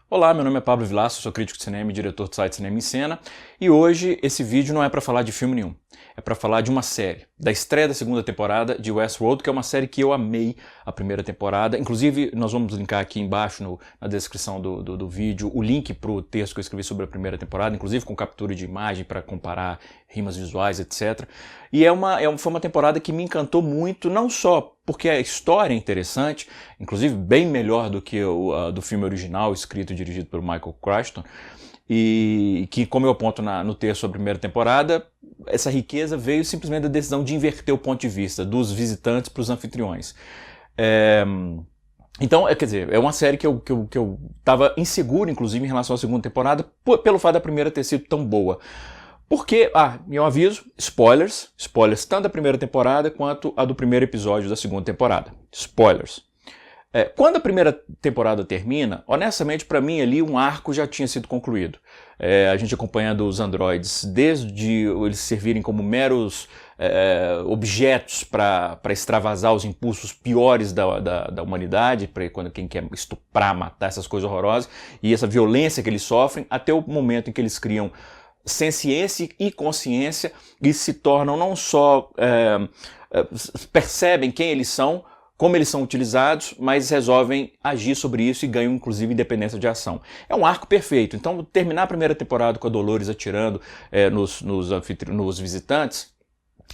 Olá, meu nome é Pablo Vilaça, sou crítico de cinema e diretor do site Cinema em Cena, e hoje esse vídeo não é para falar de filme nenhum, é para falar de uma série, da estreia da segunda temporada de Westworld, que é uma série que eu amei a primeira temporada. Inclusive, nós vamos linkar aqui embaixo na descrição do vídeo o link para o texto que eu escrevi sobre a primeira temporada, inclusive com captura de imagem para comparar rimas visuais, etc. E foi uma temporada que me encantou muito, não só porque a história é interessante, inclusive bem melhor do que do filme original, escrito e dirigido pelo Michael Crichton, e que, como eu aponto no texto sobre a primeira temporada, essa riqueza veio simplesmente da decisão de inverter o ponto de vista dos visitantes para os anfitriões. Então, quer dizer, é uma série que eu estava inseguro, inclusive, em relação à segunda temporada, pelo fato da primeira ter sido tão boa. Porque, e um aviso, spoilers tanto da primeira temporada quanto a do primeiro episódio da segunda temporada. Spoilers. Quando a primeira temporada termina, honestamente, para mim ali um arco já tinha sido concluído. A gente acompanhando os androides desde eles servirem como meros objetos para extravasar os impulsos piores da humanidade, quando quem quer estuprar, matar, essas coisas horrorosas, e essa violência que eles sofrem, até o momento em que eles criam senciência e consciência e se tornam não só percebem quem eles são, como eles são utilizados, mas resolvem agir sobre isso e ganham inclusive independência de ação. É um arco perfeito. Então terminar a primeira temporada com a Dolores atirando nos visitantes,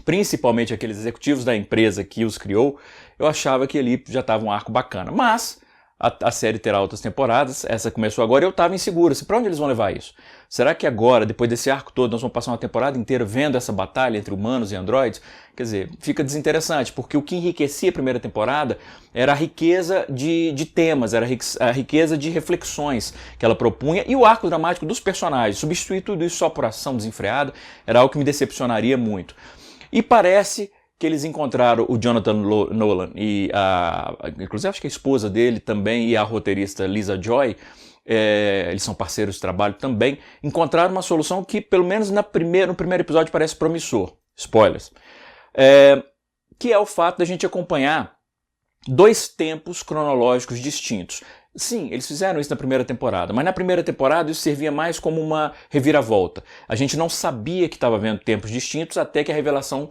principalmente aqueles executivos da empresa que os criou, eu achava que ali já estava um arco bacana. Mas a série terá outras temporadas, essa começou agora e eu estava inseguro. Para onde eles vão levar isso? Será que agora, depois desse arco todo, nós vamos passar uma temporada inteira vendo essa batalha entre humanos e androides? Quer dizer, fica desinteressante, porque o que enriquecia a primeira temporada era a riqueza de temas, era a riqueza de reflexões que ela propunha e o arco dramático dos personagens. Substituir tudo isso só por ação desenfreada era algo que me decepcionaria muito. E parece que eles encontraram o Jonathan Nolan e inclusive acho que a esposa dele também e a roteirista Lisa Joy, eles são parceiros de trabalho também, encontraram uma solução que pelo menos no primeiro episódio parece promissor. Spoilers. Que é o fato da gente acompanhar dois tempos cronológicos distintos. Sim, eles fizeram isso na primeira temporada, mas na primeira temporada isso servia mais como uma reviravolta. A gente não sabia que estava vendo tempos distintos até que a revelação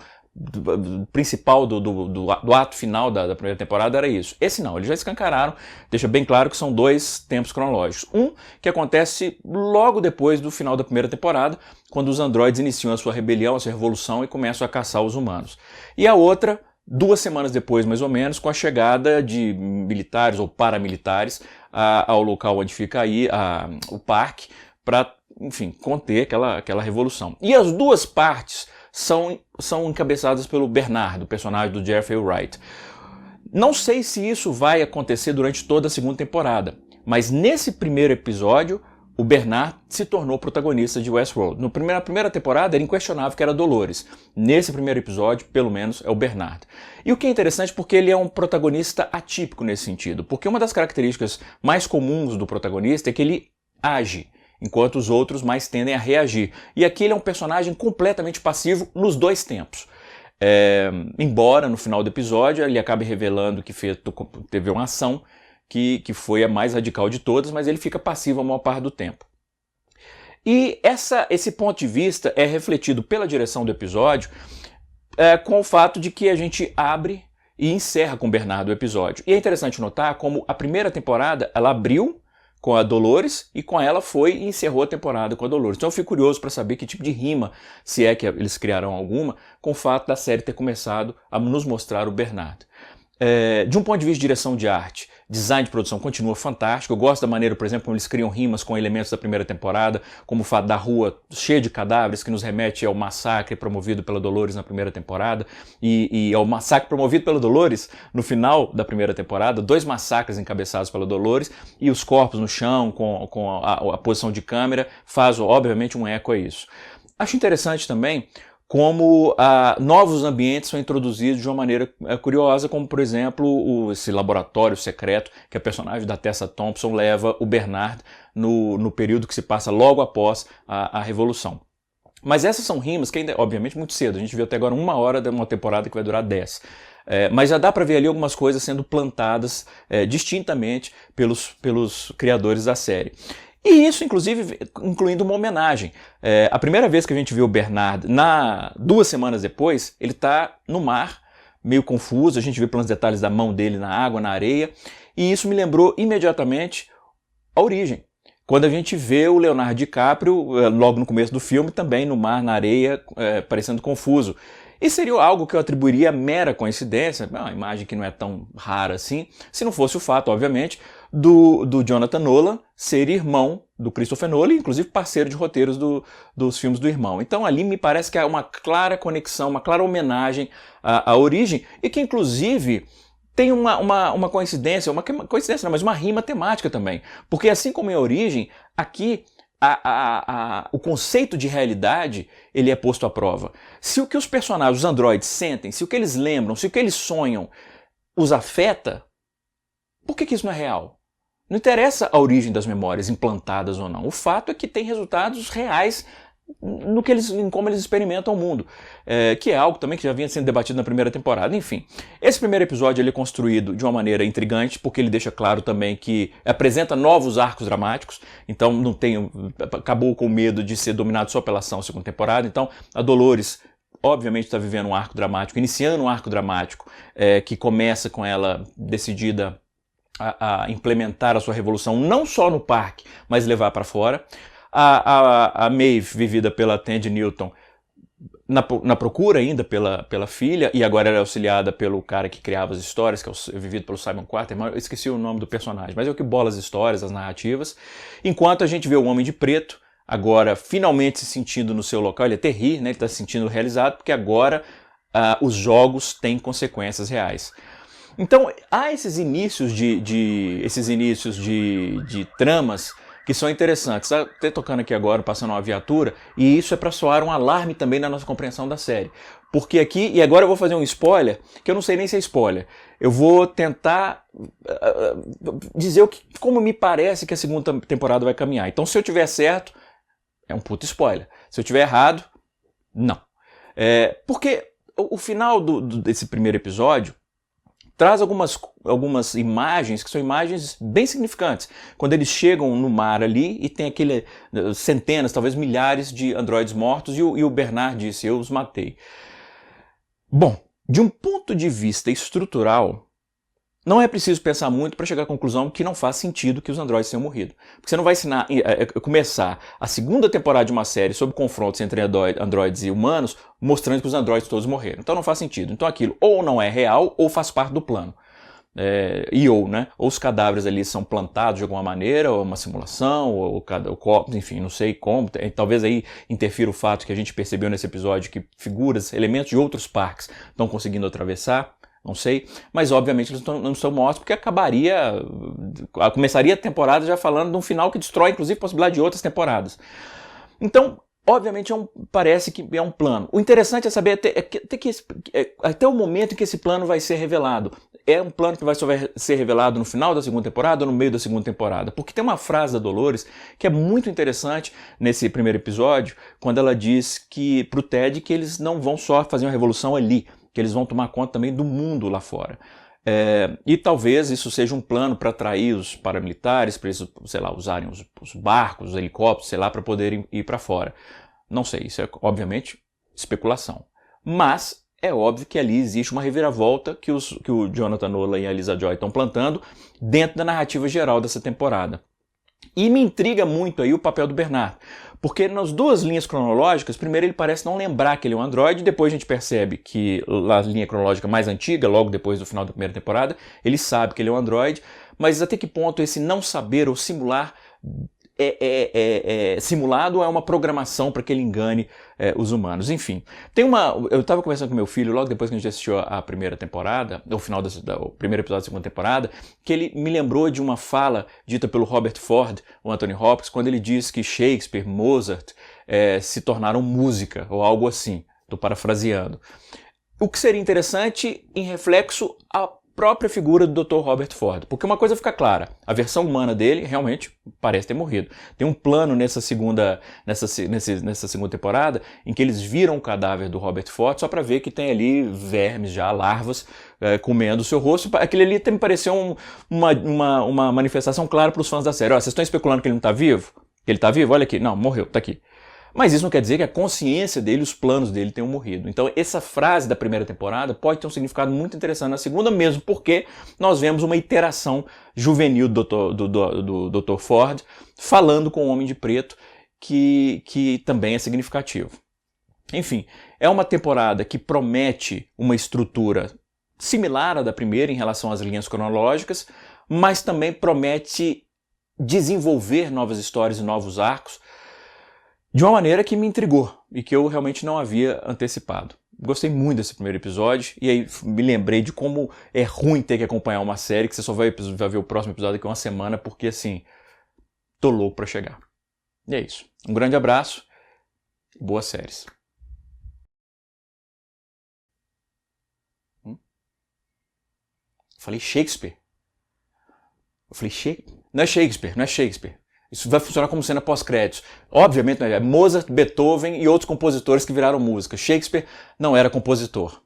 principal do ato final da primeira temporada era isso. Esse não, eles já escancararam, deixa bem claro que são dois tempos cronológicos. Um que acontece logo depois do final da primeira temporada, quando os androides iniciam a sua rebelião, a sua revolução e começam a caçar os humanos. E a outra, 2 semanas depois, mais ou menos, com a chegada de militares ou paramilitares ao local onde fica aí o parque, para, enfim, conter aquela revolução. E as duas partes são encabeçadas pelo Bernard, o personagem do Jeffrey Wright. Não sei se isso vai acontecer durante toda a segunda temporada, mas nesse primeiro episódio, o Bernard se tornou protagonista de Westworld. Na primeira temporada era inquestionável que era Dolores. Nesse primeiro episódio, pelo menos, é o Bernard. E o que é interessante porque ele é um protagonista atípico nesse sentido, porque uma das características mais comuns do protagonista é que ele age, enquanto os outros mais tendem a reagir. E aqui ele é um personagem completamente passivo nos dois tempos. Embora no final do episódio ele acabe revelando que teve uma ação que foi a mais radical de todas, mas ele fica passivo a maior parte do tempo. E esse ponto de vista é refletido pela direção do episódio com o fato de que a gente abre e encerra com o Bernardo o episódio. E é interessante notar como a primeira temporada ela abriu com a Dolores, e com ela foi e encerrou a temporada com a Dolores. Então eu fico curioso para saber que tipo de rima, se é que eles criaram alguma, com o fato da série ter começado a nos mostrar o Bernardo. De um ponto de vista de direção de arte, design de produção continua fantástico. Eu gosto da maneira, por exemplo, como eles criam rimas com elementos da primeira temporada, como o fato da rua cheia de cadáveres, que nos remete ao massacre promovido pela Dolores na primeira temporada, e ao massacre promovido pela Dolores no final da primeira temporada, 2 massacres encabeçados pela Dolores, e os corpos no chão, com a posição de câmera, faz obviamente um eco a isso. Acho interessante também como novos ambientes são introduzidos de uma maneira curiosa, como por exemplo esse laboratório secreto que a personagem da Tessa Thompson leva o Bernard no período que se passa logo após a Revolução. Mas essas são rimas que ainda, obviamente, muito cedo. A gente viu até agora 1 hora de uma temporada que vai durar 10. Mas já dá para ver ali algumas coisas sendo plantadas distintamente pelos criadores da série. E isso, inclusive, incluindo uma homenagem. A primeira vez que a gente vê o Bernard, 2 semanas depois, ele está no mar, meio confuso, a gente vê pelos detalhes da mão dele na água, na areia, e isso me lembrou imediatamente A Origem. Quando a gente vê o Leonardo DiCaprio, logo no começo do filme, também no mar, na areia, parecendo confuso. E seria algo que eu atribuiria a mera coincidência, uma imagem que não é tão rara assim, se não fosse o fato, obviamente, do Jonathan Nolan ser irmão do Christopher Nolan, inclusive parceiro de roteiros dos filmes do irmão. Então ali me parece que há uma clara conexão, uma clara homenagem à Origem, e que inclusive tem uma coincidência, mas uma rima temática também. Porque assim como em Origem, aqui o conceito de realidade ele é posto à prova. Se o que os personagens, os androides, sentem, se o que eles lembram, se o que eles sonham os afeta, por que isso não é real? Não interessa a origem das memórias implantadas ou não. O fato é que tem resultados reais em como eles experimentam o mundo, que é algo também que já vinha sendo debatido na primeira temporada. Enfim, esse primeiro episódio ele é construído de uma maneira intrigante, porque ele deixa claro também que apresenta novos arcos dramáticos, então acabou com o medo de ser dominado só pela ação segunda temporada. Então a Dolores obviamente está vivendo um arco dramático, iniciando um arco dramático que começa com ela decidida a implementar a sua revolução não só no parque, mas levar para fora. A Maeve, vivida pela Thandie Newton, na procura ainda pela filha, e agora ela é auxiliada pelo cara que criava as histórias, que é vivido pelo Simon Quarterman. Eu esqueci o nome do personagem, mas é o que bola as histórias, as narrativas. Enquanto a gente vê o Homem de Preto, agora finalmente se sentindo no seu local. Ele é Terry, né? Ele está se sentindo realizado, porque agora os jogos têm consequências reais. Então há esses inícios de tramas que são interessantes. Está até tocando aqui agora, passando uma viatura, e isso é para soar um alarme também na nossa compreensão da série. Porque aqui, e agora eu vou fazer um spoiler, que eu não sei nem se é spoiler, eu vou tentar dizer como me parece que a segunda temporada vai caminhar. Então se eu tiver certo, é um puto spoiler. Se eu tiver errado, não. Porque o final desse primeiro episódio traz algumas imagens que são imagens bem significantes. Quando eles chegam no mar ali e tem centenas, talvez milhares de androides mortos, e o Bernard disse, eu os matei. Bom, de um ponto de vista estrutural, não é preciso pensar muito para chegar à conclusão que não faz sentido que os androides tenham morrido. Porque você não vai começar a segunda temporada de uma série sobre confrontos entre androides e humanos mostrando que os androides todos morreram. Então não faz sentido. Então aquilo ou não é real ou faz parte do plano. Ou os cadáveres ali são plantados de alguma maneira, ou uma simulação, ou corpo, enfim, não sei como. Talvez aí interfira o fato que a gente percebeu nesse episódio que figuras, elementos de outros parques estão conseguindo atravessar. Não sei, mas obviamente eles não estão mortos, porque começaria a temporada já falando de um final que destrói inclusive a possibilidade de outras temporadas. Então, obviamente parece que é um plano. O interessante é saber até o momento em que esse plano vai ser revelado. É um plano que vai ser revelado no final da segunda temporada ou no meio da segunda temporada? Porque tem uma frase da Dolores que é muito interessante nesse primeiro episódio, quando ela diz pro Ted que eles não vão só fazer uma revolução ali, que eles vão tomar conta também do mundo lá fora. E talvez isso seja um plano para atrair os paramilitares, para eles, sei lá, usarem os barcos, os helicópteros, sei lá, para poderem ir para fora. Não sei, isso é obviamente especulação. Mas é óbvio que ali existe uma reviravolta que o Jonathan Nolan e a Lisa Joy estão plantando dentro da narrativa geral dessa temporada. E me intriga muito aí o papel do Bernard, porque nas duas linhas cronológicas, primeiro ele parece não lembrar que ele é um androide, depois a gente percebe que na linha cronológica mais antiga, logo depois do final da primeira temporada, ele sabe que ele é um androide, mas até que ponto esse não saber ou simular simulado é uma programação para que ele engane os humanos. Enfim, eu estava conversando com meu filho logo depois que a gente assistiu a primeira temporada, o final o primeiro episódio da segunda temporada, que ele me lembrou de uma fala dita pelo Robert Ford, o Anthony Hopkins, quando ele diz que Shakespeare, Mozart se tornaram música, ou algo assim. Estou parafraseando. O que seria interessante em reflexo própria figura do Dr. Robert Ford. Porque uma coisa fica clara, a versão humana dele realmente parece ter morrido. Tem um plano nessa segunda temporada em que eles viram o cadáver do Robert Ford só para ver que tem ali vermes já, larvas, comendo o seu rosto. Aquele ali até me pareceu uma manifestação clara para os fãs da série. Ó, vocês estão especulando que ele não está vivo? Que ele está vivo? Olha aqui. Não, morreu, está aqui. Mas isso não quer dizer que a consciência dele, os planos dele tenham morrido. Então essa frase da primeira temporada pode ter um significado muito interessante na segunda, mesmo porque nós vemos uma iteração juvenil do Dr. Ford falando com o Homem de Preto, que também é significativo. Enfim, é uma temporada que promete uma estrutura similar à da primeira em relação às linhas cronológicas, mas também promete desenvolver novas histórias e novos arcos de uma maneira que me intrigou e que eu realmente não havia antecipado. Gostei muito desse primeiro episódio e aí me lembrei de como é ruim ter que acompanhar uma série que você só vai ver o próximo episódio daqui a uma semana, porque assim, tô louco pra chegar. E é isso. Um grande abraço e boas séries. Falei Shakespeare? Eu falei Não é Shakespeare, não é Shakespeare. Isso vai funcionar como cena pós-créditos. Obviamente não é Mozart, Beethoven e outros compositores que viraram música. Shakespeare não era compositor.